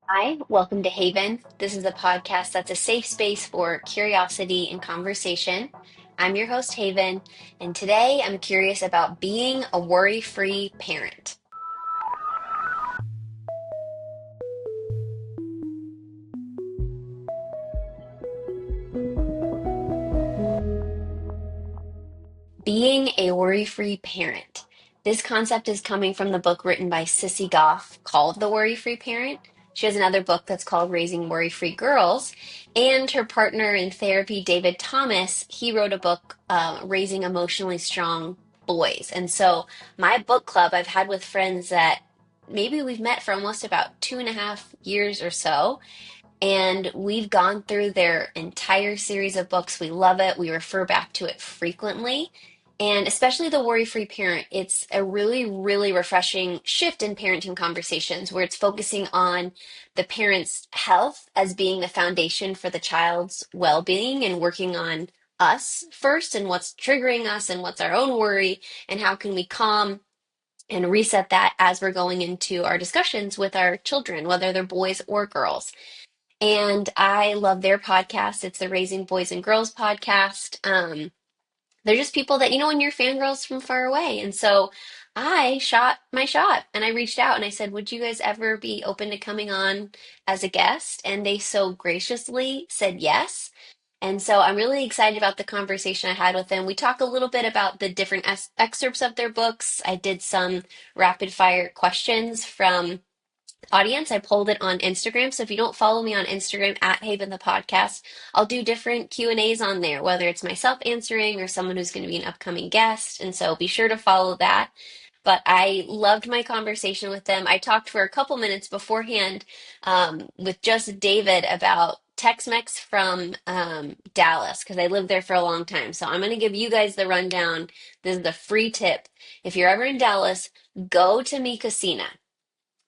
Hi, welcome to Haven. This is a podcast that's a safe space for curiosity and conversation. I'm your host, Haven, and today I'm curious about being a worry-free parent. Being a worry-free parent. This concept is coming from the book written by Sissy Goff called The Worry-Free Parent. She has another book that's called Raising Worry-Free Girls. And her partner in therapy, David Thomas, he wrote a book, Raising Emotionally Strong Boys. And so my book club I've had with friends that maybe we've met for almost about 2.5 years or so. And we've gone through their entire series of books. We love it. We refer back to it frequently. And especially the worry-free parent, it's a really, really refreshing shift in parenting conversations where it's focusing on the parent's health as being the foundation for the child's well-being and working on us first and what's triggering us and what's our own worry and how can we calm and reset that as we're going into our discussions with our children, whether they're boys or girls. And I love their podcast. It's the Raising Boys and Girls podcast. They're just people that, when you're fangirls from far away. And so I shot my shot and I reached out and I said, would you guys ever be open to coming on as a guest? And they so graciously said yes. And so I'm really excited about the conversation I had with them. We talk a little bit about the different excerpts of their books. I did some rapid fire questions from audience. I polled it on Instagram. So if you don't follow me on Instagram at Haven the Podcast, I'll do different Q&As on there, whether it's myself answering or someone who's going to be an upcoming guest. And so be sure to follow that. But I loved my conversation with them. I talked for a couple minutes beforehand with just David about Tex-Mex from Dallas because I lived there for a long time. So I'm going to give you guys the rundown. This is the free tip. If you're ever in Dallas, go to Mi Cocina.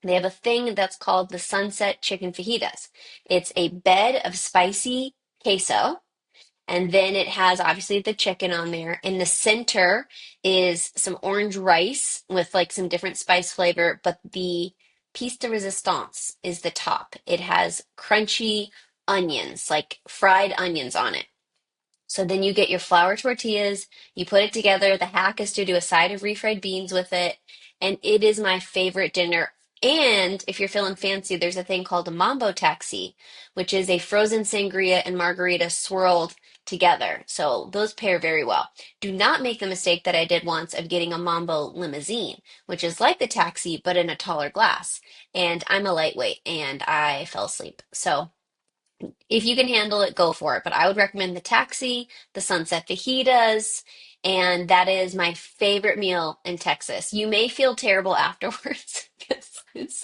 They have a thing that's called the Sunset Chicken Fajitas. It's a bed of spicy queso, and then it has obviously the chicken on there. In the center is some orange rice with like some different spice flavor, but the piece de resistance is the top. It has crunchy onions, like fried onions on it. So then you get your flour tortillas, you put it together. The hack is to do a side of refried beans with it, and it is my favorite dinner. And if you're feeling fancy, there's a thing called a mambo taxi, which is a frozen sangria and margarita swirled together. So those pair very well. Do not make the mistake that I did once of getting a mambo limousine, which is like the taxi but in a taller glass. And I'm a lightweight and I fell asleep. So if you can handle it, go for it. But I would recommend the taxi, the sunset fajitas, and that is my favorite meal in Texas. You may feel terrible afterwards because it's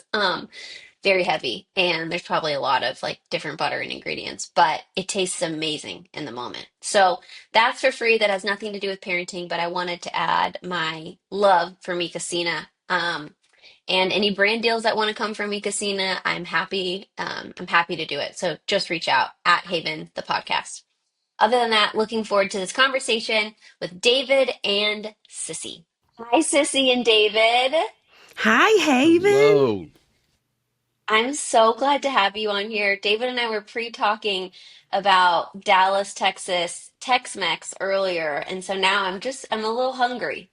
very heavy and there's probably a lot of like different butter and ingredients, but it tastes amazing in the moment. So that's for free. That has nothing to do with parenting, but I wanted to add my love for Mi Cocina. And any brand deals that want to come from me, Casina, I'm happy. I'm happy to do it. So just reach out at Haven the podcast. Other than that, looking forward to this conversation with David and Sissy. Hi, Sissy and David. Hi, Haven. Hello. I'm so glad to have you on here. David and I were pre-talking about Dallas, Texas, Tex-Mex earlier, and so now I'm a little hungry.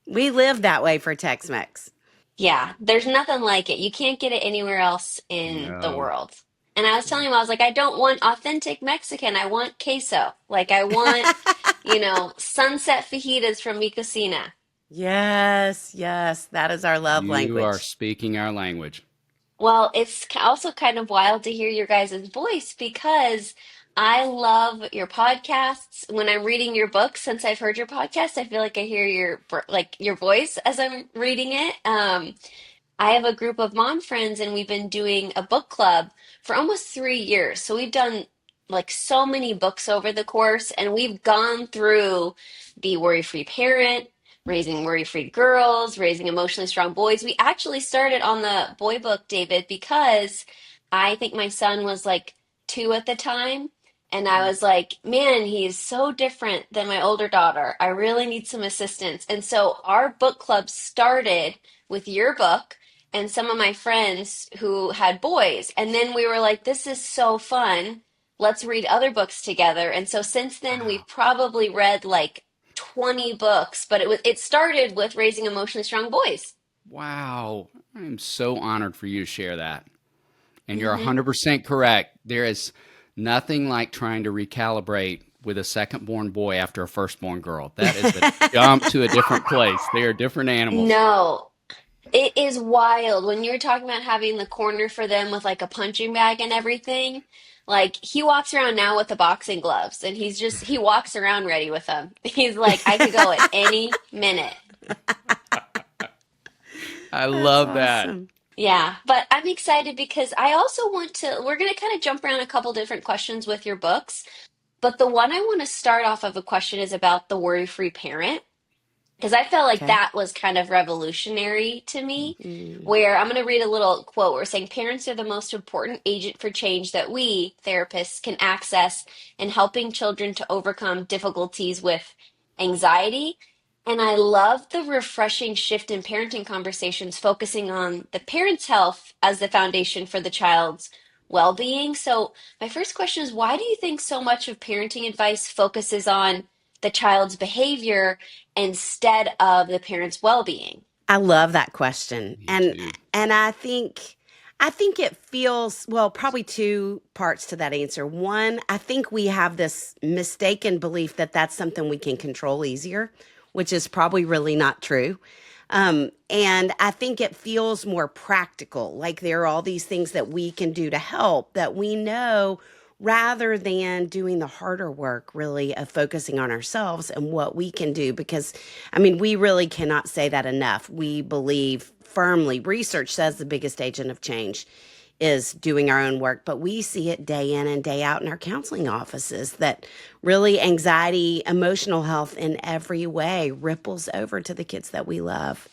We live that way for Tex-Mex. Yeah, there's nothing like it. You can't get it anywhere else in the No. world. And I was telling him, I was like, I don't want authentic Mexican. I want queso. Like, I want, sunset fajitas from Mi Cocina. Yes, yes, that is our love You are language. speaking our language. Well, it's also kind of wild to hear your guys' voice because I love your podcasts. When I'm reading your book, since I've heard your podcast, I feel like I hear your voice as I'm reading it. I have a group of mom friends, and we've been doing a book club for almost 3 years. So we've done like so many books over the course, and we've gone through the Worry Free Parent, Raising Worry Free Girls, Raising Emotionally Strong Boys. We actually started on the boy book, David, because I think my son was like 2 at the time. And I was like, man, he's so different than my older daughter. I really need some assistance. And so our book club started with your book and some of my friends who had boys. And then we were like, this is so fun. Let's read other books together. And so since then, Wow. we've probably read like 20 books, but it started with Raising Emotionally Strong Boys. Wow. I'm so honored for you to share that. And you're Hmm. 100% correct. There is nothing like trying to recalibrate with a second born boy after a firstborn girl. That is a jump to a different place. They are different animals. No, it is wild when you were talking about having the corner for them with like a punching bag and everything. Like he walks around now with the boxing gloves and he walks around ready with them. He's like, I could go at any minute. I That's love that. awesome. Yeah, but I'm excited because I also we're going to kind of jump around a couple different questions with your books. But the one I want to start off of a question is about the worry-free parent. Because I felt like Okay. that was kind of revolutionary to me, Mm. where I'm going to read a little quote. We're saying parents are the most important agent for change that we, therapists, can access in helping children to overcome difficulties with anxiety. And I love the refreshing shift in parenting conversations, focusing on the parent's health as the foundation for the child's well-being. So, my first question is, why do you think so much of parenting advice focuses on the child's behavior instead of the parent's well-being? I love that question. Me And too. and I think it feels, well, probably two parts to that answer. One, I think we have this mistaken belief that that's something we can control easier, which is probably really not true. And I think it feels more practical, like there are all these things that we can do to help that we know, rather than doing the harder work, really, of focusing on ourselves and what we can do. Because, I mean, we really cannot say that enough. We believe firmly, research says the biggest agent of change is doing our own work, but we see it day in and day out in our counseling offices that really anxiety, emotional health in every way ripples over to the kids that we love.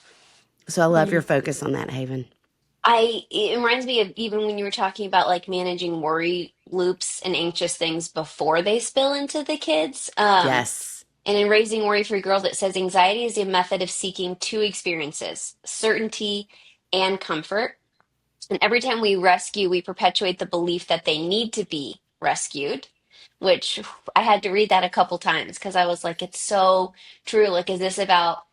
So I love your Mhm. focus on that, Haven. It reminds me of even when you were talking about like managing worry loops and anxious things before they spill into the kids. Yes. And in Raising Worry-Free Girls, it says anxiety is a method of seeking two experiences, certainty and comfort. And every time we rescue, we perpetuate the belief that they need to be rescued, which I had to read that a couple times because I was like, it's so true. Like, is this about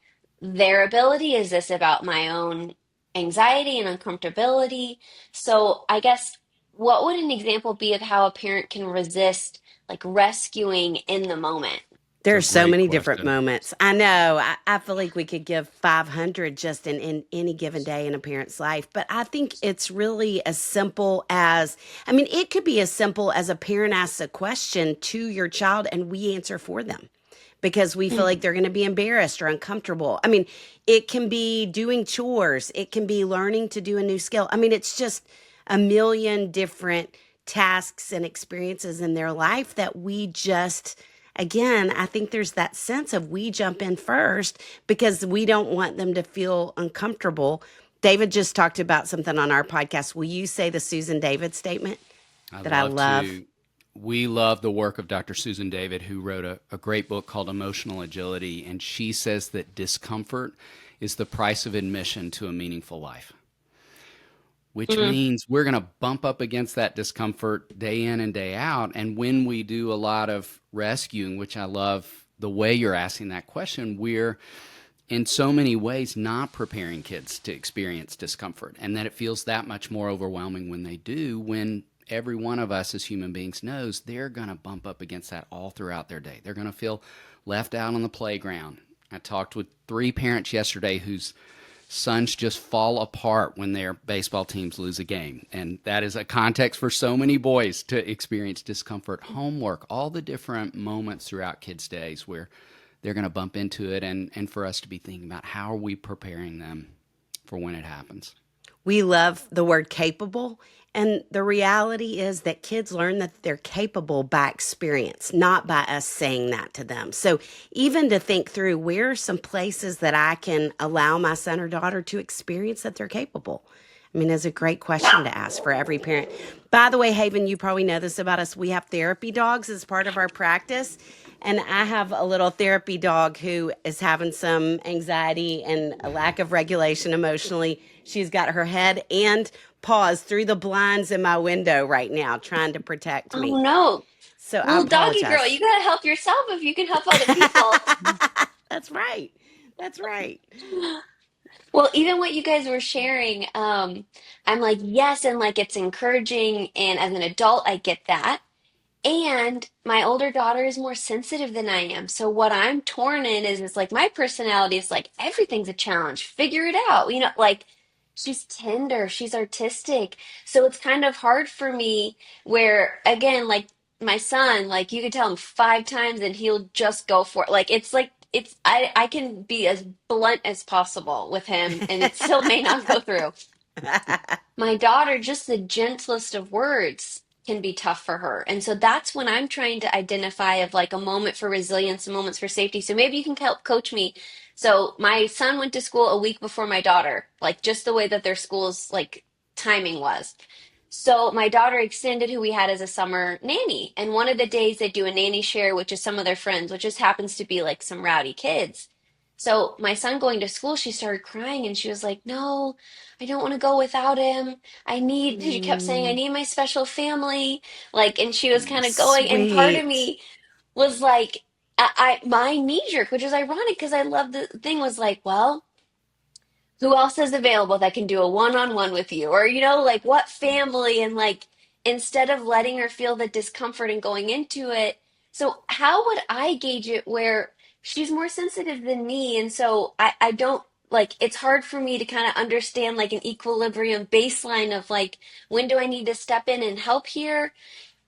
their ability? Is this about my own anxiety and uncomfortability? So I guess what would an example be of how a parent can resist like rescuing in the moment? It's a There's so great many different question. moments. I know. I feel like we could give 500 just in any given day in a parent's life. But I think it's really as simple as, I mean, it could be as simple as a parent asks a question to your child and we answer for them because we feel like they're going to be embarrassed or uncomfortable. I mean, it can be doing chores, it can be learning to do a new skill. I mean, it's just a million different tasks and experiences in their life that we just, again, I think there's that sense of we jump in first because we don't want them to feel uncomfortable. David just talked about something on our podcast. Will you say the Susan David statement I that I love love? to. We love the work of Dr. Susan David, who wrote a great book called Emotional Agility. And she says that discomfort is the price of admission to a meaningful life, which Mm, means we're going to bump up against that discomfort day in and day out. And when we do a lot of rescuing, which I love the way you're asking that question, we're in so many ways not preparing kids to experience discomfort, and that it feels that much more overwhelming when they do, when every one of us as human beings knows they're going to bump up against that all throughout their day. They're going to feel left out on the playground. I talked with three parents yesterday whose sons just fall apart when their baseball teams lose a game. And that is a context for so many boys to experience discomfort, homework, all the different moments throughout kids' days where they're going to bump into it, and for us to be thinking about how are we preparing them for when it happens. We love the word capable. And the reality is that kids learn that they're capable by experience, not by us saying that to them. So, even to think through where are some places that I can allow my son or daughter to experience that they're capable. I mean, it's a great question to ask for every parent. By the way, Haven, you probably know this about us. We have therapy dogs as part of our practice. And I have a little therapy dog who is having some anxiety and a lack of regulation emotionally. She's got her head and paws through the blinds in my window right now, trying to protect Oh me. no. So I Well, doggy girl, you apologize. gotta help yourself if you can help other people. That's right. That's right. Well, even what you guys were sharing, I'm like, yes, and like it's encouraging, and as an adult, I get that. And my older daughter is more sensitive than I am. So what I'm torn in is like my personality is like everything's a challenge. Figure it out. Like she's tender, she's artistic. So it's kind of hard for me where again, like my son, like you could tell him 5 times and he'll just go for it. Like I can be as blunt as possible with him and it still may not go through. My daughter, just the gentlest of words can be tough for her. And so that's when I'm trying to identify of like a moment for resilience and moments for safety. So maybe you can help coach me. So my son went to school a week before my daughter, like just the way that their school's like timing was. So my daughter extended who we had as a summer nanny. And one of the days they do a nanny share, which is some of their friends, which just happens to be like some rowdy kids. So my son going to school, she started crying and she was like, "No, I don't want to go without him. She kept saying, I Mm, need my special family. Like, and she was kind of going, and part of sweet. me was like, my knee jerk, which is ironic because I love the thing was like, well, who else is available that can do a one-on-one with you? Or, like what family? And like, instead of letting her feel the discomfort and going into it. So, how would I gauge it where she's more sensitive than me? And so I don't like, it's hard for me to kind of understand like an equilibrium baseline of like, when do I need to step in and help here?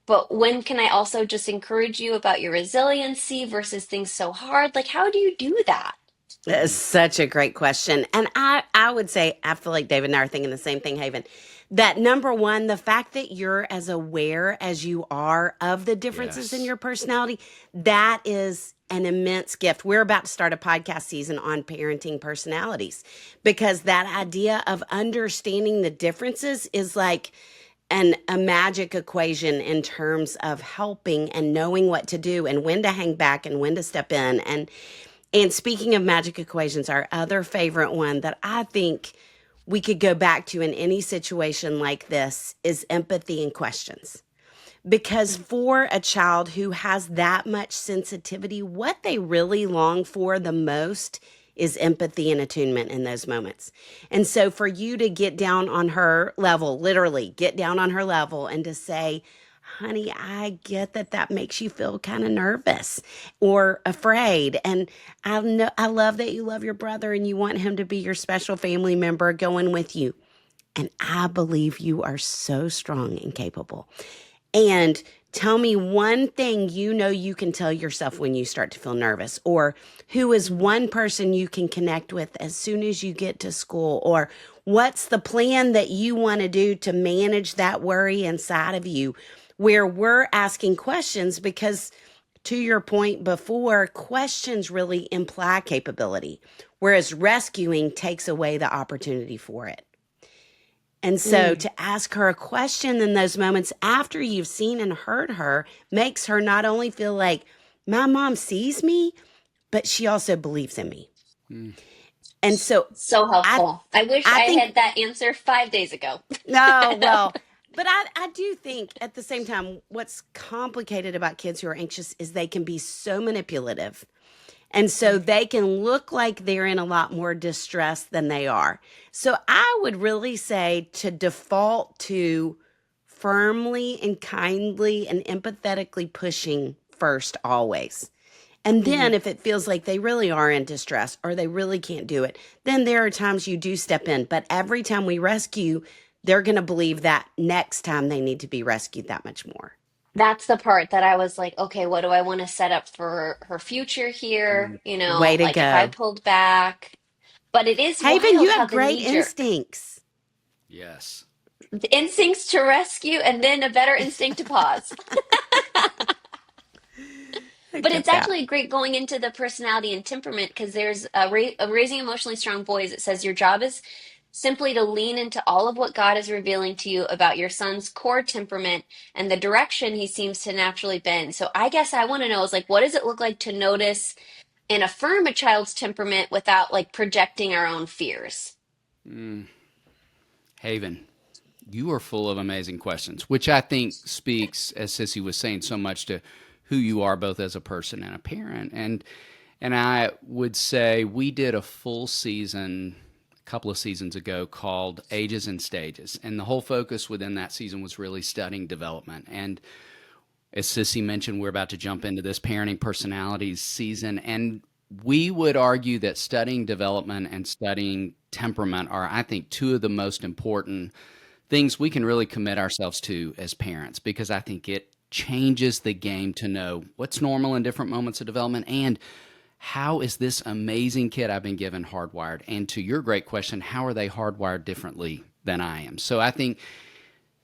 But when can I also just encourage you about your resiliency versus things so hard? Like, how do you do that? That is such a great question. And I would say, I feel like David and I are thinking the same thing, Haven. That number one, the fact that you're as aware as you are of the differences in Yes. your personality, that is an immense gift. We're about to start a podcast season on parenting personalities because that idea of understanding the differences is like a magic equation in terms of helping and knowing what to do and when to hang back and when to step in. And speaking of magic equations, our other favorite one that I think we could go back to in any situation like this is empathy and questions. Because for a child who has that much sensitivity, what they really long for the most is empathy and attunement in those moments. And so for you to get down on her level, literally get down on her level and to say, honey, I get that that makes you feel kind of nervous or afraid. And I know I love that you love your brother and you want him to be your special family member going with you. And I believe you are so strong and capable. And tell me one thing you know you can tell yourself when you start to feel nervous, or who is one person you can connect with as soon as you get to school, or what's the plan that you want to do to manage that worry inside of you, where we're asking questions because to your point before, questions really imply capability, whereas rescuing takes away the opportunity for it. And so Mm. to ask her a question in those moments after you've seen and heard her makes her not only feel like my mom sees me, but she also believes in me. Mm. And so So I helpful. I wish I I think had that answer 5 days ago. no, well, but I do think at the same time what's complicated about kids who are anxious is they can be so manipulative. And so they can look like they're in a lot more distress than they are. So I would really say to default to firmly and kindly and empathetically pushing first always. And then Mhm. if it feels like they really are in distress or they really can't do it, then there are times you do step in. But every time we rescue, they're going to believe that next time they need to be rescued that much more. That's the part that I was like, okay, what do I want to set up for her future here? Mm. Way to Like if I go. pulled back. But it is Haven, wild you how have the great knee jerk, instincts. Yes. the instincts to rescue and then a better instinct to pause. I But it's get that. actually great going into the personality and temperament because there's a Raising Emotionally Strong Boys. It says your job is simply to lean into all of what God is revealing to you about your son's core temperament and the direction he seems to naturally bend. So I guess I want to know is like, what does it look like to notice and affirm a child's temperament without like projecting our own fears? Haven, you are full of amazing questions, which I think speaks, as Sissy was saying, so much to who you are both as a person and a parent. And I would say we did a full season a couple of seasons ago called Ages and Stages. And the whole focus within that season was really studying development. And as Sissy mentioned, we're about to jump into this parenting personalities season. And we would argue that studying development and studying temperament are, I think, two of the most important things we can really commit ourselves to as parents, because I think it changes the game to know what's normal in different moments of development and how is this amazing kid I've been given hardwired. And to your great question, how are they hardwired differently than I am? So I think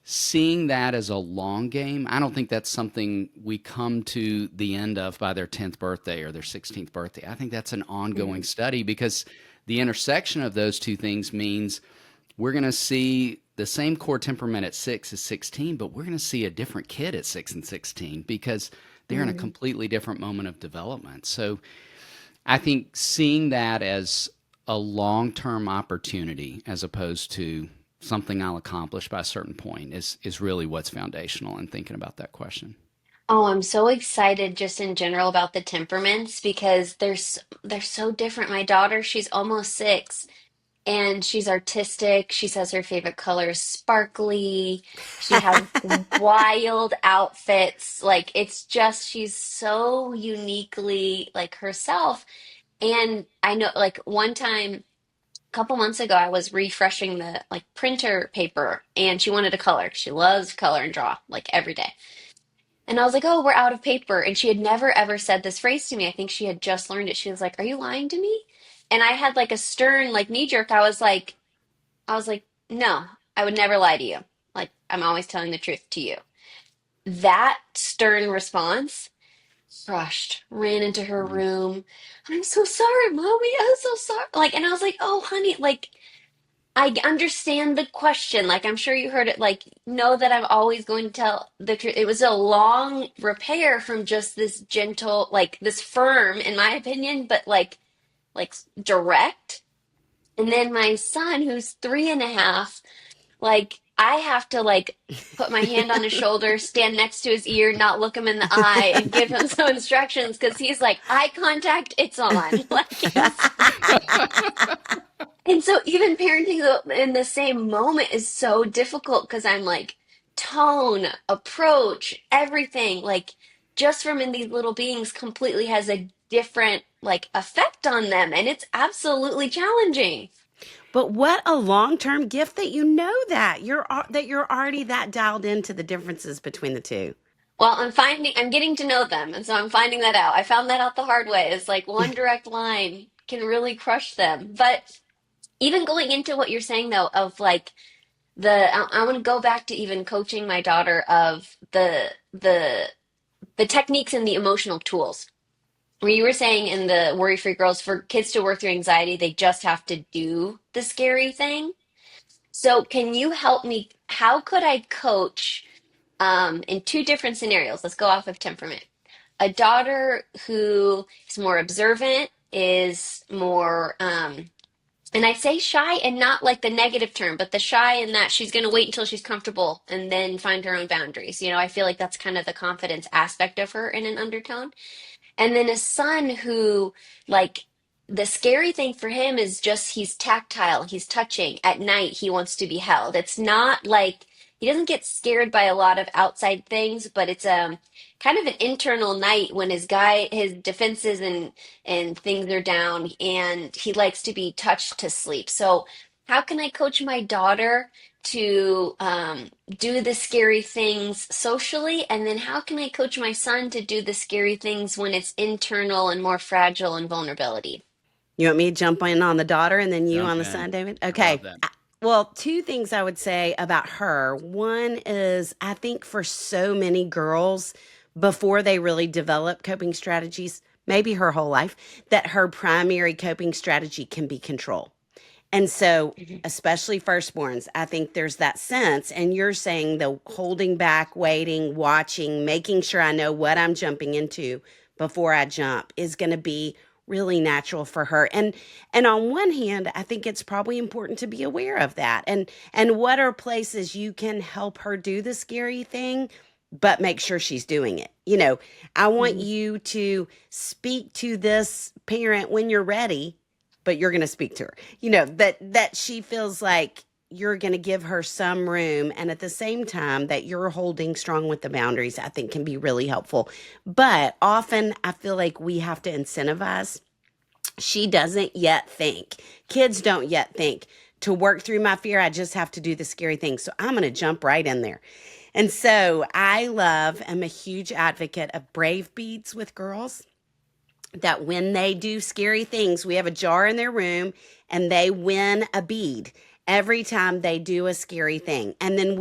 seeing that as a long game, I don't think that's something we come to the end of by their 10th birthday or their 16th birthday. I think that's an ongoing study, because the intersection of those two things means we're going to see the same core temperament at 6 as 16, but we're going to see a different kid at 6 and 16 because they're in a Mm. completely different moment of development. So I think seeing that as a long-term opportunity as opposed to something I'll accomplish by a certain point is really what's foundational in thinking about that question. Oh, I'm so excited just in general about the temperaments because they're so different. My daughter, she's almost 6 and she's artistic. She says her favorite color is sparkly. She has wild outfits. Like it's just she's so uniquely like herself. And I know like one time a couple months ago I was refreshing the like printer paper and she wanted a color. She loves to color and draw like every day. And I was like, "Oh, we're out of paper." And she had never ever said this phrase to me. I think she had just learned it. She was like, "Are you lying to me?" And I had like a stern, like knee jerk. I was like, "No, I would never lie to you. Like, I'm always telling the truth to you." That stern response crushed, ran into her Mm. room. "I'm so sorry, mommy. I'm so sorry." Like, and I was like, "Oh, honey, like, I understand the question. Like, I'm sure you heard it. Like, know that I'm always going to tell the truth." It was a long repair from just this gentle, like, this firm, in my opinion, but like direct. And then my son, who's 3.5, like, I have to like put my hand on his shoulder, stand next to his ear, not look him in the eye, and give him some instructions because he's like, eye contact, it's on. Like, and so even parenting in the same moment is so difficult because I'm like, tone, approach, everything, like just from in these little beings completely has a different like effect on them. And it's absolutely challenging. But what a long-term gift that you know that you're already that dialed into the differences between the two. Well, I'm getting to know them. And so I'm finding that out. I found that out the hard way. It's like one direct line can really crush them. But even going into what you're saying though, of like, I want to go back to even coaching my daughter of the techniques and the emotional tools. Where you were saying in the Worry Free Girls, for kids to work through anxiety, they just have to do the scary thing. So can you help me? How could I coach in two different scenarios? Let's go off of temperament. A daughter who is more observant, is more and I say shy and not like the negative term, but the shy in that she's going to wait until she's comfortable and then find her own boundaries. I feel like that's kind of the confidence aspect of her in an undertone. And then a son who, like, the scary thing for him is just he's tactile, he's touching. At night, he wants to be held. It's not like he doesn't get scared by a lot of outside things, but it's kind of an internal night when his defenses and things are down, and he likes to be touched to sleep. So, how can I coach my daughter to do the scary things socially? And then how can I coach my son to do the scary things when it's internal and more fragile and vulnerability? You want me to jump in on the daughter and then you Jump on the in. son, David? I love Okay. that. Well, two things I would say about her. One is I think for so many girls, before they really develop coping strategies, maybe her whole life, that her primary coping strategy can be control. And so, Mhm. especially firstborns, I think there's that sense. And you're saying the holding back, waiting, watching, making sure I know what I'm jumping into before I jump is going to be really natural for her. And on one hand, I think it's probably important to be aware of that. And what are places you can help her do the scary thing, but make sure she's doing it. I want Mhm. you to speak to this parent when you're ready, but you're going to speak to her. That she feels like you're going to give her some room, and at the same time that you're holding strong with the boundaries, I think can be really helpful. But often I feel like we have to incentivize. She doesn't yet think. Kids don't yet think. To work through my fear, I just have to do the scary thing. So I'm going to jump right in there. And so am a huge advocate of brave beads with girls, that when they do scary things, we have a jar in their room and they win a bead every time they do a scary thing. And then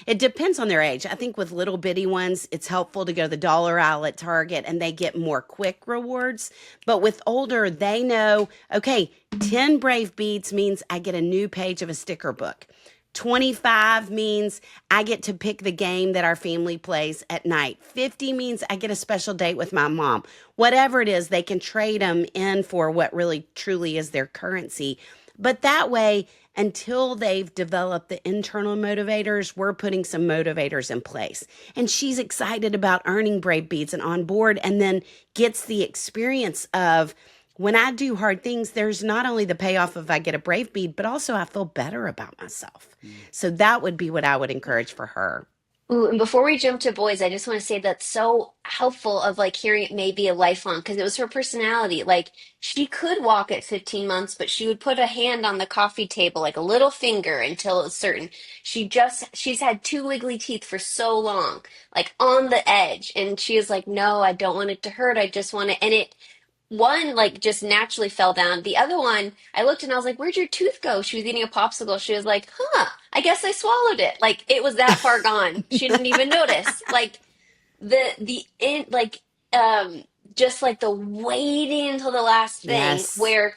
it depends on their age. I think with little bitty ones, it's helpful to go to the dollar aisle at Target and they get more quick rewards. But with older, they know, okay, 10 brave beads means I get a new page of a sticker book. 25 means I get to pick the game that our family plays at night. 50 means I get a special date with my mom. Whatever it is, they can trade them in for what really truly is their currency. But that way, until they've developed the internal motivators, we're putting some motivators in place. And she's excited about earning brave beads and on board, and then gets the experience of, when I do hard things, there's not only the payoff of I get a brave bead, but also I feel better about myself. Mm. So that would be what I would encourage for her. Ooh, and before we jump to boys, I just want to say that's so helpful of like hearing it may be a lifelong because it was her personality. Like she could walk at 15 months, but she would put a hand on the coffee table, like a little finger until it was certain. She's had two wiggly teeth for so long, like on the edge. And she was like, no, I don't want it to hurt. I just want to, and it, one like just naturally fell down. The other one, I looked and I was like, "Where'd your tooth go?" She was eating a popsicle. She was like, "Huh, I guess I swallowed it." Like it was that far gone. She didn't even notice. Like the in like um just like the waiting until the last thing Yes. where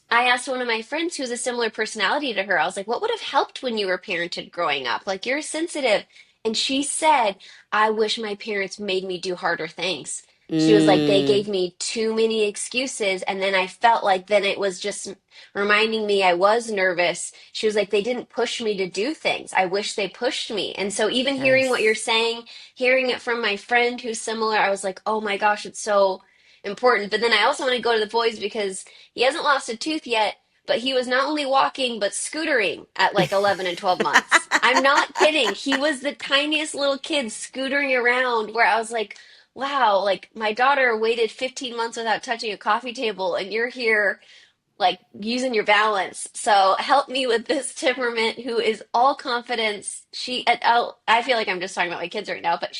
I asked one of my friends who's a similar personality to her, I was like, what would have helped when you were parented growing up? Like, you're sensitive. And she said, I wish my parents made me do harder things. She was like, they Mm, gave me too many excuses. And then I felt like then it was just reminding me I was nervous. She was like, they didn't push me to do things. I wish they pushed me. And so, even hearing what you're yes. saying, hearing it from my friend who's similar, I was like, oh my gosh, it's so important. But then I also want to go to the boys because he hasn't lost a tooth yet, but he was not only walking, but scootering at like 11 and 12 months. I'm not kidding. He was the tiniest little kid scootering around where I was like, wow, like my daughter waited 15 months without touching a coffee table, and you're here like using your balance. So help me with this temperament who is all confidence. I feel like I'm just talking about my kids right now, but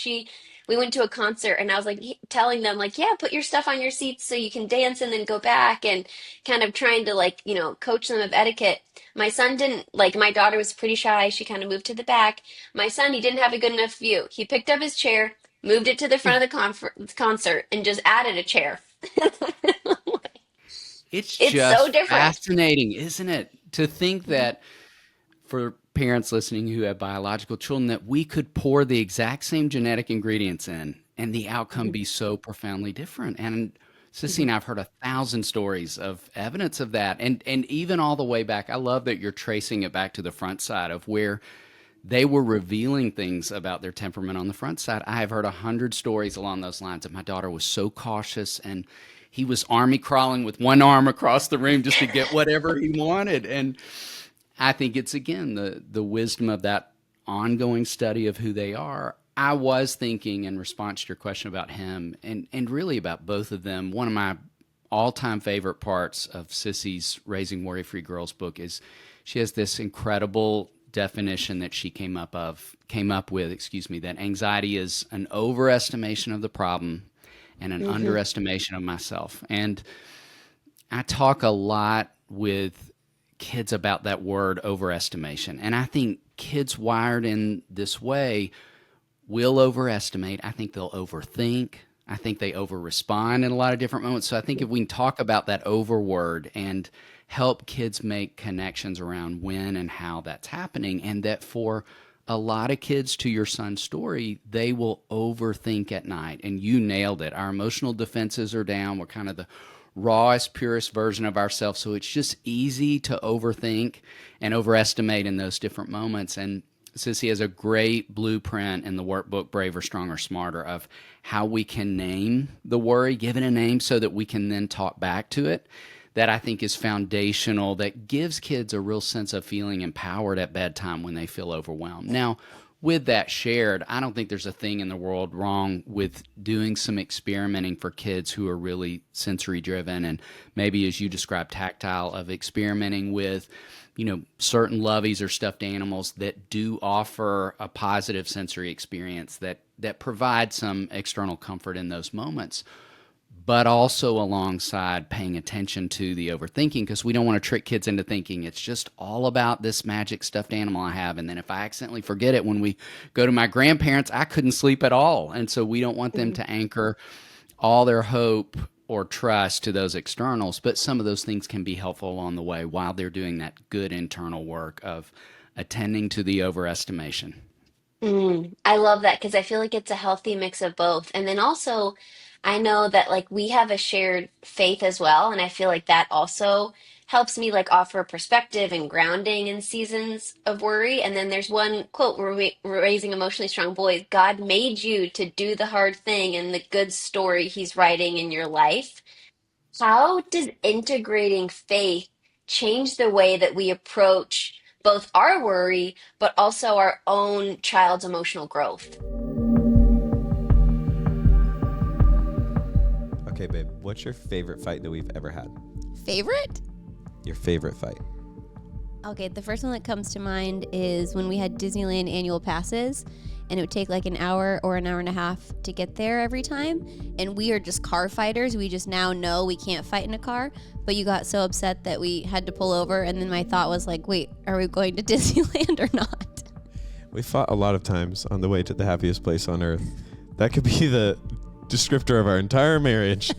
we went to a concert and I was like telling them like, yeah, put your stuff on your seats so you can dance and then go back and kind of trying to like, coach them of etiquette. My son didn't like, my daughter was pretty shy. She kind of moved to the back. My son, he didn't have a good enough view. He picked up his chair, moved it to the front of the concert and just added a chair. It's It's so just different. fascinating, isn't it? To think that for parents listening who have biological children, that we could pour the exact same genetic ingredients in and the outcome Mhm. be so profoundly different. And Sissy Mhm. and I've heard 1,000 stories of evidence of that. And even all the way back, I love that you're tracing it back to the front side of where they were revealing things about their temperament on the front side. I have heard 100 stories along those lines that my daughter was so cautious and he was army crawling with one arm across the room just to get whatever he wanted. And I think it's again the wisdom of that ongoing study of who they are. I was thinking in response to your question about him and really about both of them. One of my all-time favorite parts of Sissy's Raising Worry-Free Girls book is she has this incredible definition that she came up with, excuse me, that anxiety is an overestimation of the problem and an Mhm. underestimation of myself. And I talk a lot with kids about that word overestimation. And I think kids wired in this way will overestimate. I think they'll overthink. I think they over respond in a lot of different moments. So I think if we can talk about that over word and help kids make connections around when and how that's happening. And that for a lot of kids, to your son's story, they will overthink at night. And you nailed it. Our emotional defenses are down. We're kind of the rawest, purest version of ourselves. So it's just easy to overthink and overestimate in those different moments. And Sissy has a great blueprint in the workbook, Braver, Stronger, Smarter, of how we can name the worry, give it a name so that we can then talk back to it. That I think is foundational, that gives kids a real sense of feeling empowered at bedtime when they feel overwhelmed. Now, with that shared, I don't think there's a thing in the world wrong with doing some experimenting for kids who are really sensory driven and maybe, as you described, tactile, of experimenting with, certain loveys or stuffed animals that do offer a positive sensory experience that provide some external comfort in those moments, but also alongside paying attention to the overthinking, because we don't want to trick kids into thinking it's just all about this magic stuffed animal I have. And then if I accidentally forget it when we go to my grandparents, I couldn't sleep at all. And so we don't want them to anchor all their hope or trust to those externals. But some of those things can be helpful along the way while they're doing that good internal work of attending to the overestimation. I love that because I feel like it's a healthy mix of both. And then also, I know that like we have a shared faith as well, and I feel like that also helps me like offer perspective and grounding in seasons of worry. And then there's one quote where we're raising emotionally strong boys. God made you to do the hard thing and the good story he's writing in your life. How does integrating faith change the way that we approach both our worry, but also our own child's emotional growth? Okay, babe, what's your favorite fight that we've ever had? Favorite? Your favorite fight? Okay, the first one that comes to mind is when we had Disneyland annual passes, and it would take like an hour or an hour and a half to get there every time. And we are just car fighters. We just now know we can't fight in a car. But you got so upset that we had to pull over. And then my thought was like, wait, are we going to Disneyland or not? We fought a lot of times on the way to the happiest place on earth. That could be the descriptor of our entire marriage.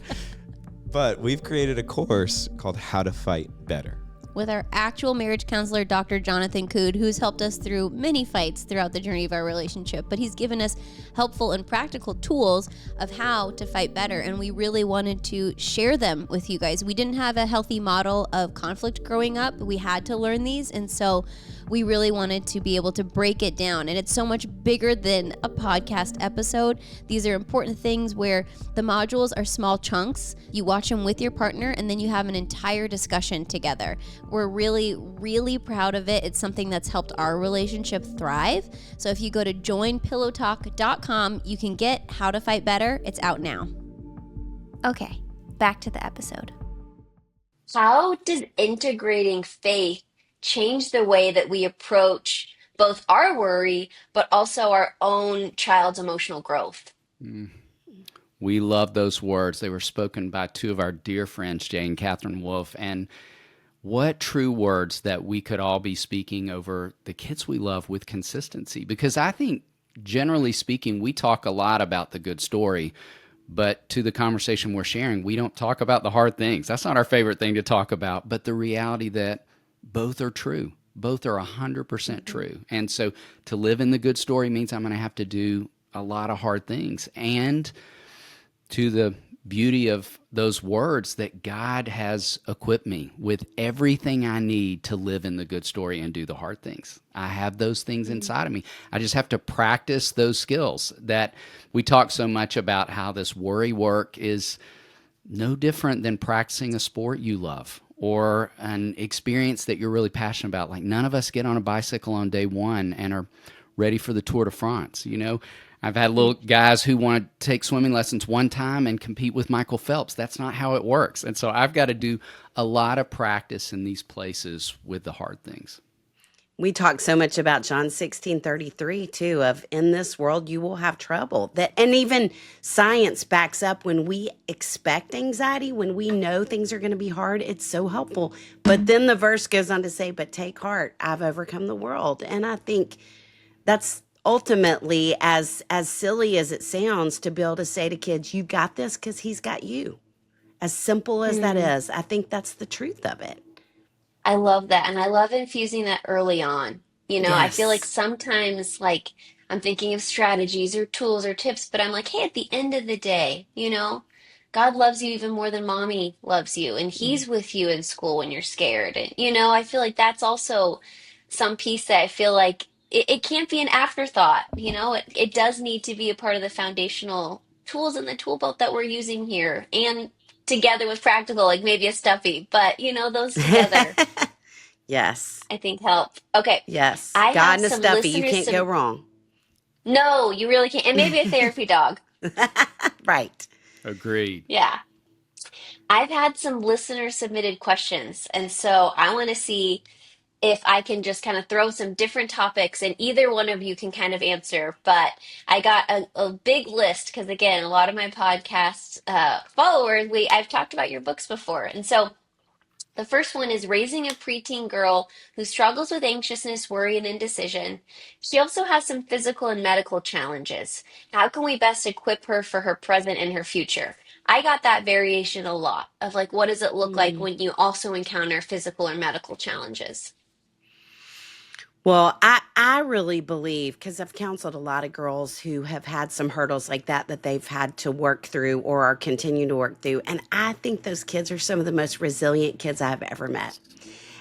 But we've created a course called How to Fight Better, With our actual marriage counselor, Dr. Jonathan Cood, who's helped us through many fights throughout the journey of our relationship. But he's given us helpful and practical tools of how to fight better. And we really wanted to share them with you guys. We didn't have a healthy model of conflict growing up. We had to learn these. And so we really wanted to be able to break it down. And it's so much bigger than a podcast episode. These are important things where the modules are small chunks. You watch them with your partner, and then you have an entire discussion together. We're really, really proud of it. It's something that's helped our relationship thrive. So if you go to joinpillowtalk.com, you can get How to Fight Better. It's out now. Okay, back to the episode. How does integrating faith change the way that we approach both our worry, but also our own child's emotional growth? We love those words. They were spoken by two of our dear friends, Jay and Catherine Wolf. And what true words that we could all be speaking over the kids we love with consistency. Because I think, generally speaking, we talk a lot about the good story, but to the conversation we're sharing, we don't talk about the hard things. That's not our favorite thing to talk about, but the reality that both are true. Both are 100% true. And so to live in the good story means I'm going to have to do a lot of hard things. And to the beauty of those words, that God has equipped me with everything I need to live in the good story and do the hard things. I have those things inside of me. I just have to practice those skills. That we talk so much about how this worry work is no different than practicing a sport you love or an experience that you're really passionate about. Like, none of us get on a bicycle on day one and are ready for the Tour de France. I've had little guys who want to take swimming lessons one time and compete with Michael Phelps. That's not how it works. And so I've got to do a lot of practice in these places with the hard things. We talk so much about John 16:33 too, of in this world you will have trouble. And even science backs up when we expect anxiety, when we know things are going to be hard, it's so helpful. But then the verse goes on to say, but take heart, I've overcome the world. And I think that's ultimately, as silly as it sounds, to be able to say to kids, you got this because he's got you. As simple as that is, I think that's the truth of it. I love that. And I love infusing that early on. I feel like Yes. sometimes, like, I'm thinking of strategies or tools or tips, but I'm like, hey, at the end of the day, God loves you even more than mommy loves you. And he's with you in school when you're scared. And, I feel like that's also some piece that I feel like it can't be an afterthought. It does need to be a part of the foundational tools in the tool belt that we're using here. And together with practical, like maybe a stuffy, but those together, Yes. I think help. Okay, Yes. I God have and a some stuffy. You listeners, can't go some, wrong. no, you really can't, and maybe a therapy dog. Right. Agreed. Yeah. I've had some listener submitted questions, and so I want to see if I can just kind of throw some different topics and either one of you can kind of answer. But I got a big list because, again, a lot of my podcast followers, I've talked about your books before. And so the first one is raising a preteen girl who struggles with anxiousness, worry, and indecision. She also has some physical and medical challenges. How can we best equip her for her present and her future? I got that variation a lot of like, what does it look like Mm. when you also encounter physical or medical challenges? Well, I really believe, because I've counseled a lot of girls who have had some hurdles like that they've had to work through or are continuing to work through. And I think those kids are some of the most resilient kids I've ever met.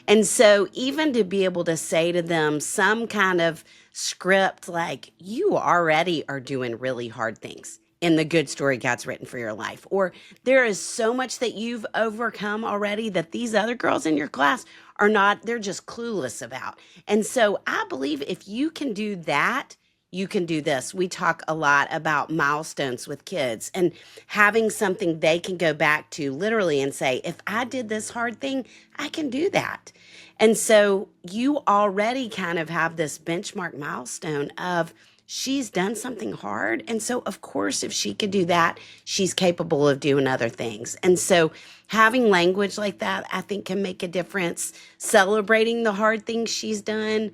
And so, even to be able to say to them some kind of script like, you already are doing really hard things in the good story God's written for your life, or there is so much that you've overcome already that these other girls in your class are not, they're just clueless about. And so, I believe if you can do that, you can do this. We talk a lot about milestones with kids and having something they can go back to literally and say, if I did this hard thing, I can do that. And so you already kind of have this benchmark milestone of she's done something hard. And so, of course, if she could do that, she's capable of doing other things. And so, having language like that, I think, can make a difference, celebrating the hard things she's done.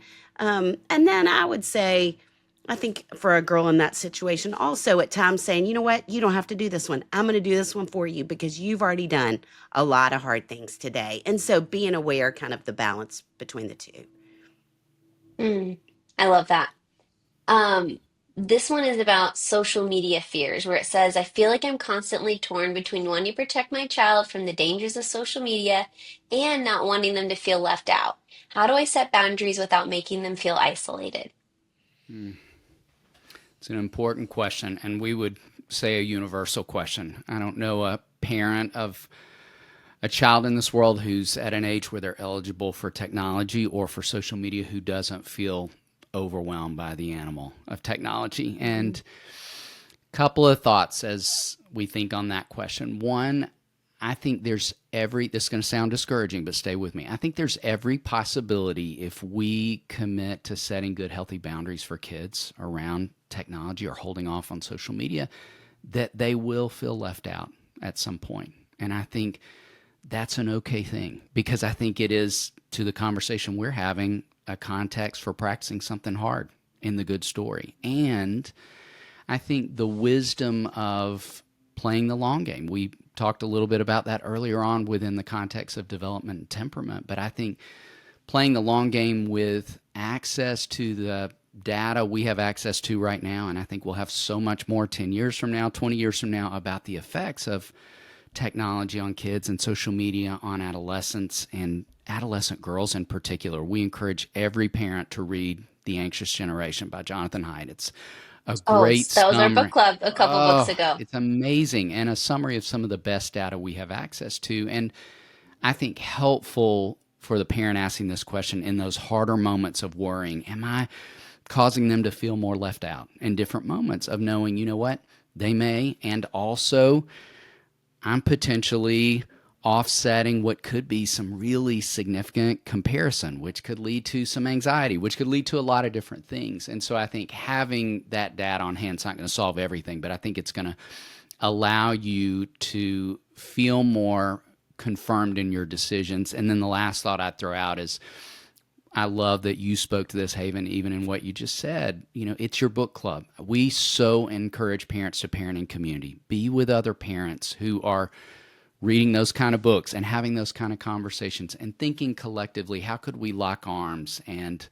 And then I would say, I think for a girl in that situation, also at times saying, you know what, you don't have to do this one. I'm going to do this one for you because you've already done a lot of hard things today. And so being aware, kind of the balance between the two. Mm, I love that. Um, this one is about social media fears, where it says, I feel like I'm constantly torn between wanting to protect my child from the dangers of social media and not wanting them to feel left out. How do I set boundaries without making them feel isolated? It's an important question, and we would say a universal question. I don't know a parent of a child in this world who's at an age where they're eligible for technology or for social media who doesn't feel overwhelmed by the animal of technology. And a couple of thoughts as we think on that question. One, I think this is going to sound discouraging, but stay with me. I think there's every possibility if we commit to setting good, healthy boundaries for kids around technology or holding off on social media, that they will feel left out at some point. And I think that's an okay thing because I think it is, to the conversation we're having, a context for practicing something hard in the good story. And I think the wisdom of playing the long game. We talked a little bit about that earlier on within the context of development and temperament, but I think playing the long game with access to the data we have access to right now, and I think we'll have so much more 10 years from now, 20 years from now, about the effects of technology on kids and social media on adolescents and adolescent girls in particular. We encourage every parent to read The Anxious Generation by Jonathan Haidt. It's a Oh, great that was our book summary. club a couple books Oh, ago. it's amazing, and a summary of some of the best data we have access to. And I think helpful for the parent asking this question in those harder moments of worrying. Am I causing them to feel more left out in different moments of knowing, you know what, they may, and also I'm potentially offsetting what could be some really significant comparison, which could lead to some anxiety, which could lead to a lot of different things. And so I think having that data on hand is not going to solve everything, but I think it's going to allow you to feel more confirmed in your decisions. And then the last thought I'd throw out is, I love that you spoke to this, Haven, even in what you just said. You know, it's your book club. We so encourage parents to parent in community. Be with other parents who are reading those kind of books and having those kind of conversations and thinking collectively, how could we lock arms and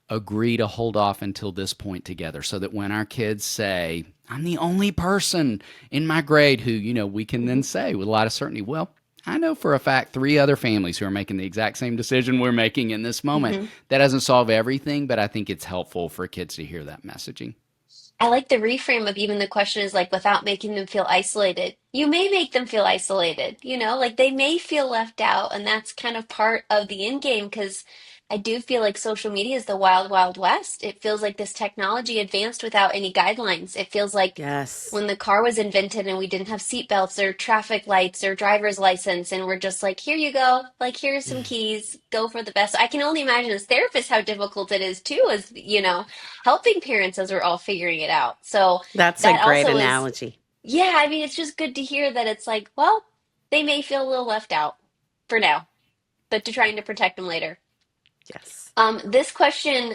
agree to hold off until this point together, so that when our kids say, I'm the only person in my grade who, we can then say with a lot of certainty, well, I know for a fact 3 other families who are making the exact same decision we're making in this moment. Mm-hmm. That doesn't solve everything, but I think it's helpful for kids to hear that messaging. I like the reframe of even the question is like without making them feel isolated. You may make them feel isolated, like they may feel left out, and that's kind of part of the end game because I do feel like social media is the wild, wild west. It feels like this technology advanced without any guidelines. It feels like Yes. when the car was invented and we didn't have seatbelts or traffic lights or driver's license, and we're just like, here you go, like here's some keys, go for the best. I can only imagine as therapists how difficult it is too, as helping parents as we're all figuring it out. So That's a that great also is, analogy. yeah, I mean, it's just good to hear that it's like, well, they may feel a little left out for now, but to trying to protect them later. Yes. This question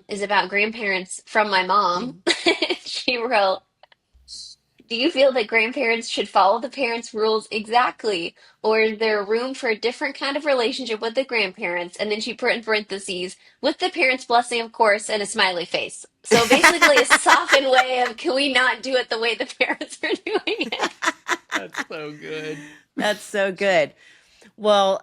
is about grandparents from my mom. She wrote, do you feel that grandparents should follow the parents' rules exactly, or is there room for a different kind of relationship with the grandparents? And then she put in parentheses, with the parents' blessing, of course, and a smiley face. So basically, a softened way of can we not do it the way the parents are doing it? That's so good. That's so good. Well,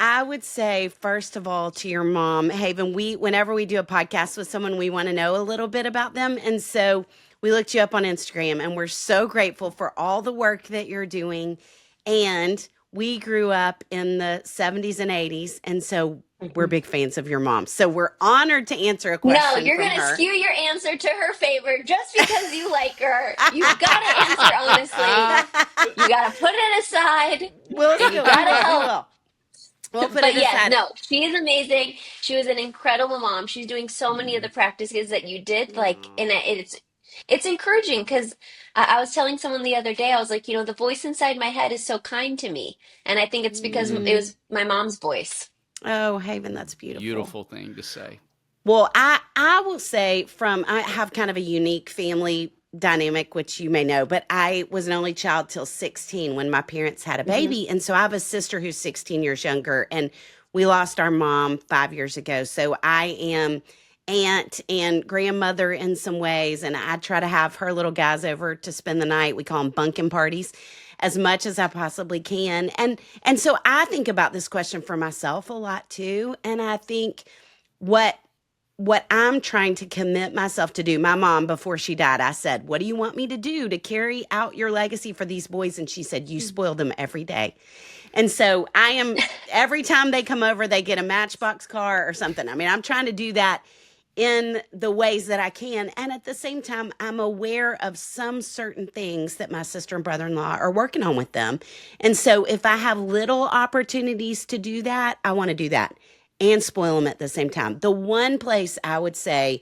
I would say, first of all, to your mom, Haven, whenever we do a podcast with someone, we want to know a little bit about them. And so we looked you up on Instagram, and we're so grateful for all the work that you're doing. And we grew up in the 70s and 80s. And so we're big fans of your mom. So we're honored to answer a No, question you're from going to her. skew your answer to her favor just because you like her. You've got to answer honestly. You got to put it aside, and you got to help. We'll put But it yeah, aside. no, she is amazing. She was an incredible mom. She's doing so many of the practices that you did, like, and it's encouraging because I was telling someone the other day, I was like, the voice inside my head is so kind to me, and I think it's because it was my mom's voice. Oh, Haven, that's beautiful. Beautiful thing to say. Well, I will say I have kind of a unique family dynamic, which you may know, but I was an only child till 16 when my parents had a baby. And so I have a sister who's 16 years younger, and we lost our mom 5 years ago. So I am aunt and grandmother in some ways, and I try to have her little guys over to spend the night. We call them bunkin' parties as much as I possibly can. And so I think about this question for myself a lot too. And I think what I'm trying to commit myself to do. My mom, before she died, I said, what do you want me to do to carry out your legacy for these boys? And she said, you spoil them every day. And so I am, every time they come over, they get a Matchbox car or something. I mean, I'm trying to do that in the ways that I can. And at the same time, I'm aware of some certain things that my sister and brother-in-law are working on with them. And so if I have little opportunities to do that, I want to do that and spoil them at the same time. The one place I would say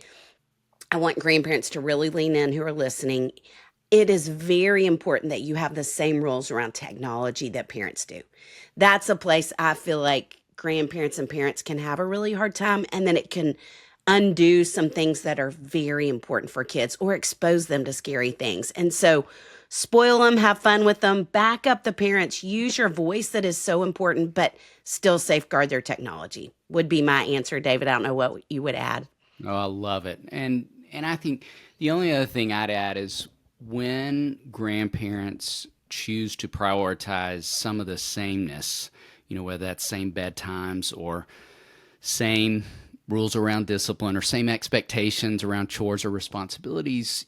I want grandparents to really lean in who are listening, it is very important that you have the same rules around technology that parents do. That's a place I feel like grandparents and parents can have a really hard time, and then it can undo some things that are very important for kids or expose them to scary things. And so spoil them, have fun with them, back up the parents, use your voice that is so important, but still safeguard their technology would be my answer. David, I don't know what you would add. Oh, I love it. And I think the only other thing I'd add is when grandparents choose to prioritize some of the sameness, whether that's same bedtimes or same rules around discipline or same expectations around chores or responsibilities,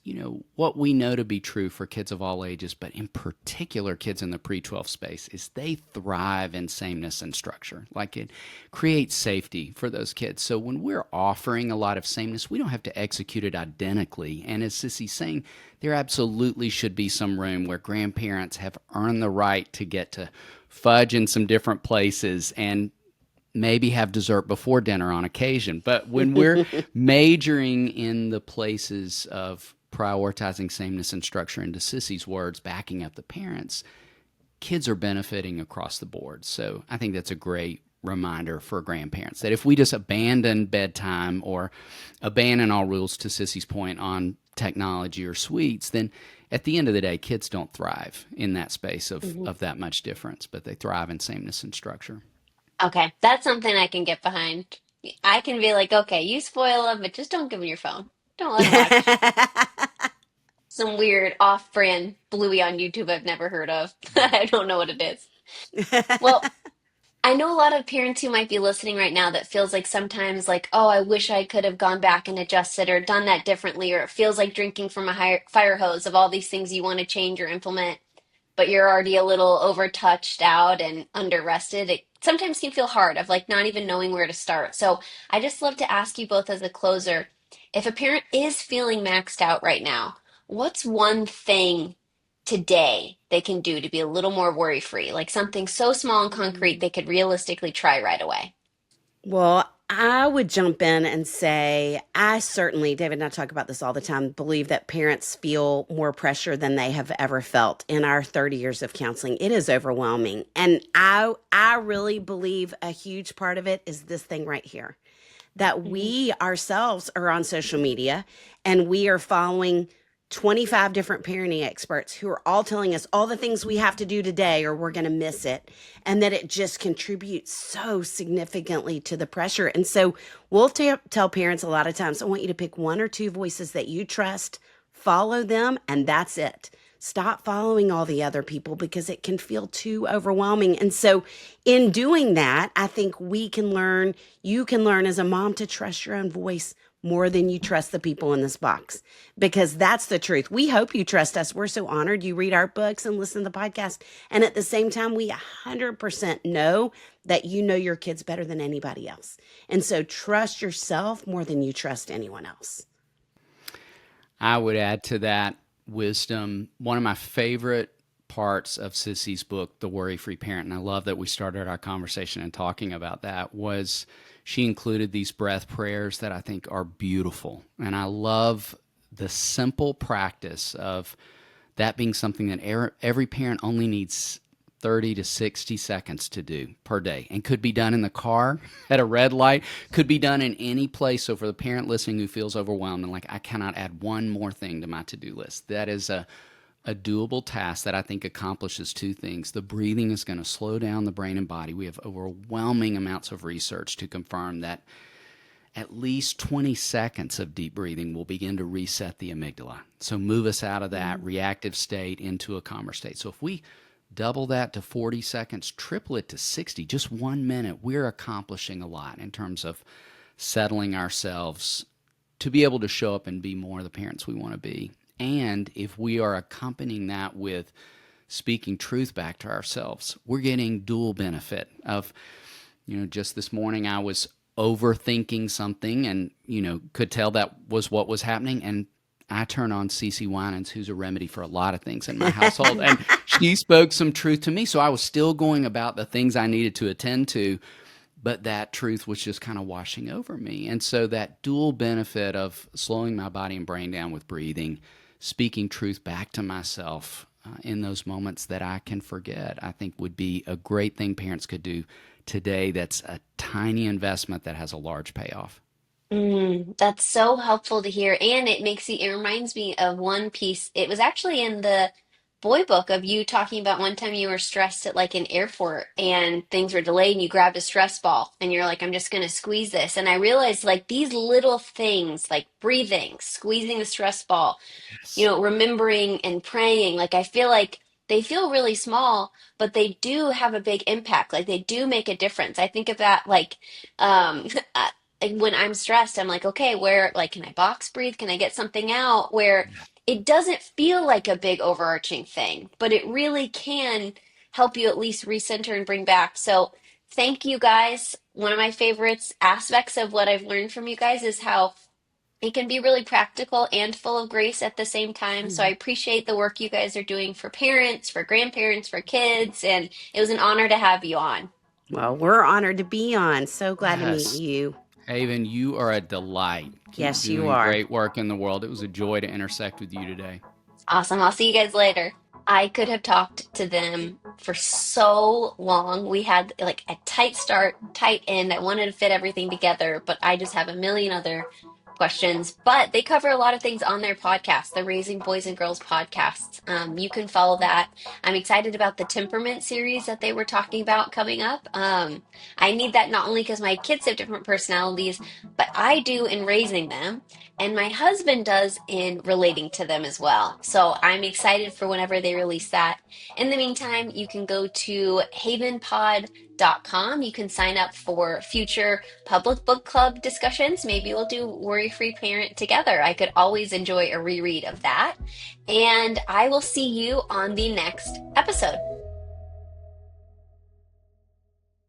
what we know to be true for kids of all ages, but in particular kids in the pre-12 space, is they thrive in sameness and structure. Like it creates safety for those kids. So when we're offering a lot of sameness, we don't have to execute it identically. And as Sissy's saying, there absolutely should be some room where grandparents have earned the right to get to fudge in some different places and maybe have dessert before dinner on occasion. But when we're majoring in the places of prioritizing sameness and structure, into Sissy's words, backing up the parents, kids are benefiting across the board. So I think that's a great reminder for grandparents that if we just abandon bedtime or abandon all rules, to Sissy's point, on technology or sweets, then at the end of the day, kids don't thrive in that space of that much difference, but they thrive in sameness and structure. Okay, that's something I can get behind. I can be like, okay, you spoil them, but just don't give them your phone. Don't let them watch some weird off-brand Bluey on YouTube I've never heard of. I don't know what it is. Well, I know a lot of parents who might be listening right now that feels like sometimes like, oh, I wish I could have gone back and adjusted or done that differently, or it feels like drinking from a fire hose of all these things you want to change or implement, but you're already a little overtouched out and under rested. It sometimes can feel hard of like not even knowing where to start. So I just love to ask you both as a closer, if a parent is feeling maxed out right now, what's one thing today they can do to be a little more worry free? Like something so small and concrete they could realistically try right away. Well, I would jump in and say, I certainly, David and I talk about this all the time, believe that parents feel more pressure than they have ever felt in our 30 years of counseling. It is overwhelming. And I really believe a huge part of it is this thing right here, that Mhm. we ourselves are on social media and we are following 25 different parenting experts who are all telling us all the things we have to do today or we're going to miss it. And that it just contributes so significantly to the pressure. And so we'll tell parents a lot of times, I want you to pick one or two voices that you trust, follow them, and that's it. Stop following all the other people because it can feel too overwhelming. And so, in doing that, I think you can learn as a mom to trust your own voice more than you trust the people in this box because that's the truth. We hope you trust us. We're so honored you read our books and listen to the podcast. And at the same time, we 100% know that you know your kids better than anybody else. And so, trust yourself more than you trust anyone else. I would add to that wisdom. One of my favorite parts of Sissy's book, The Worry Free Parent, and I love that we started our conversation and talking about that, was she included these breath prayers that I think are beautiful. And I love the simple practice of that being something that every parent only needs 30 to 60 seconds to do per day and could be done in the car at a red light, could be done in any place. So for the parent listening who feels overwhelmed and like, I cannot add one more thing to my to-do list, that is a doable task that I think accomplishes two things. The breathing is going to slow down the brain and body. We have overwhelming amounts of research to confirm that at least 20 seconds of deep breathing will begin to reset the amygdala. So move us out of that reactive state into a calmer state. So if we double that to 40 seconds, triple it to 60, just 1 minute, we're accomplishing a lot in terms of settling ourselves to be able to show up and be more the parents we want to be. And if we are accompanying that with speaking truth back to ourselves, we're getting dual benefit of, just this morning I was overthinking something and, could tell that was what was happening. And I turn on Cece Winans, who's a remedy for a lot of things in my household. And she spoke some truth to me. So I was still going about the things I needed to attend to, but that truth was just kind of washing over me. And so that dual benefit of slowing my body and brain down with breathing, speaking truth back to myself in those moments that I can forget, I think would be a great thing parents could do today. That's a tiny investment that has a large payoff. That's so helpful to hear. And it reminds me of one piece. It was actually in the boy book of you talking about one time you were stressed at like an airport and things were delayed and you grabbed a stress ball and you're like, I'm just going to squeeze this. And I realized like these little things like breathing, squeezing the stress ball, Yes. remembering and praying, like I feel like they feel really small, but they do have a big impact. Like they do make a difference. I think of that like like, when I'm stressed, I'm like, okay, where like can I box breathe? Can I get something out where it doesn't feel like a big overarching thing, but it really can help you at least recenter and bring back. So thank you guys. One of my favorites aspects of what I've learned from you guys is how it can be really practical and full of grace at the same time. So I appreciate the work you guys are doing for parents, for grandparents, for kids, and it was an honor to have you on. Well, we're honored to be on. So glad to meet Yes. you. Haven, you are a delight. Keep Yes, you doing are. great work in the world. It was a joy to intersect with you today. Awesome. I'll see you guys later. I could have talked to them for so long. We had like a tight start, tight end. I wanted to fit everything together, but I just have a million other questions. But they cover a lot of things on their podcast, the Raising Boys and Girls podcast. You can follow that. I'm excited about the temperament series that they were talking about coming up. I need that not only because my kids have different personalities, but I do in raising them. And my husband does in relating to them as well. So I'm excited for whenever they release that. In the meantime, you can go to havenpod.com. You can sign up for future public book club discussions. Maybe we'll do Worry Free Parent together. I could always enjoy a reread of that. And I will see you on the next episode.